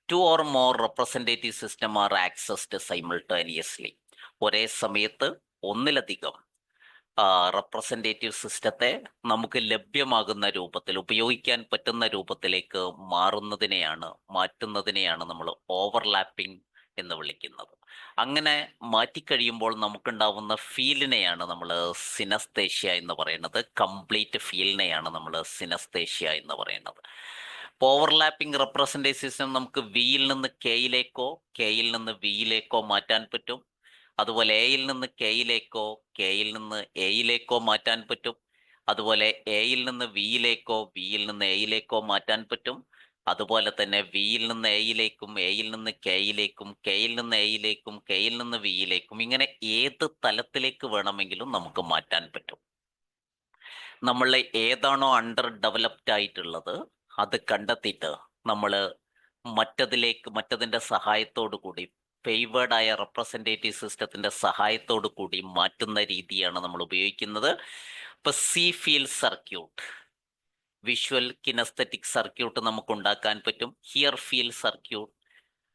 two or more representative system are accessed simultaneously. ഒരേ സമയത്ത് ഒന്നിലധികം റെപ്രസെൻറ്റേറ്റീവ് സിസ്റ്റത്തെ നമുക്ക് ലഭ്യമാകുന്ന രൂപത്തിൽ ഉപയോഗിക്കാൻ പറ്റുന്ന രൂപത്തിലേക്ക് മാറ്റുന്നതിനെയാണ് നമ്മൾ ഓവർലാപ്പിംഗ് എന്ന് വിളിക്കുന്നത്. അങ്ങനെ മാറ്റിക്കഴിയുമ്പോൾ നമുക്കുണ്ടാവുന്ന ഫീലിനെയാണ് നമ്മൾ സിനസ്തേഷ്യ എന്ന് പറയുന്നത്. കംപ്ലീറ്റ് ഫീലിനെയാണ് നമ്മൾ സിനസ്തേഷ്യ എന്ന് പറയുന്നത്. ഇപ്പോൾ ഓവർലാപ്പിംഗ് റെപ്രസെൻറ്റേറ്റീവ് സിസ്റ്റം നമുക്ക് വിയിൽ നിന്ന് കെയിലേക്കോ കെയിൽ നിന്ന് വിയിലേക്കോ മാറ്റാൻ പറ്റും. അതുപോലെ എയിൽ നിന്ന് കെയിലേക്കോ കെയിൽ നിന്ന് എയിലേക്കോ മാറ്റാൻ പറ്റും. അതുപോലെ എയിൽ നിന്ന് വിയിലേക്കോ വിയിൽ നിന്ന് എയിലേക്കോ മാറ്റാൻ പറ്റും. അതുപോലെ തന്നെ വിയിൽ നിന്ന് എയിലേക്കും എയിൽ നിന്ന് കെയിലേക്കും കെയിൽ നിന്ന് എയിലേക്കും കെയിൽ നിന്ന് വിയിലേക്കും ഇങ്ങനെ ഏത് തലത്തിലേക്ക് വേണമെങ്കിലും നമുക്ക് മാറ്റാൻ പറ്റും. നമ്മൾ ഏതാണോ അണ്ടർ ഡെവലപ്ഡ് ആയിട്ടുള്ളത് അത് കണ്ടെത്തിയിട്ട് നമ്മൾ മറ്റതിൻ്റെ സഹായത്തോടു കൂടി ഫേവേർഡ് ആയ റെപ്രസെൻറ്റേറ്റീവ് സിസ്റ്റത്തിന്റെ സഹായത്തോടു കൂടി മാറ്റുന്ന രീതിയാണ് നമ്മൾ ഉപയോഗിക്കുന്നത്. ഇപ്പൊ C field circuit, visual kinaesthetic circuit നമുക്ക് ഉണ്ടാക്കാൻ പറ്റും. ഹിയർ ഫീൽഡ് സർക്യൂട്ട്,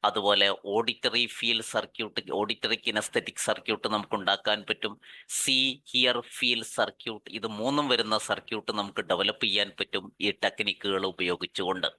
അതുപോലെ auditory field circuit, auditory kinaesthetic circuit നമുക്ക് ഉണ്ടാക്കാൻ പറ്റും. സി ഹിയർ ഫീൽഡ് സർക്യൂട്ട്, ഇത് മൂന്നും വരുന്ന സർക്യൂട്ട് നമുക്ക് ഡെവലപ്പ് ചെയ്യാൻ പറ്റും ഈ ടെക്നിക്കുകൾ ഉപയോഗിച്ചുകൊണ്ട്.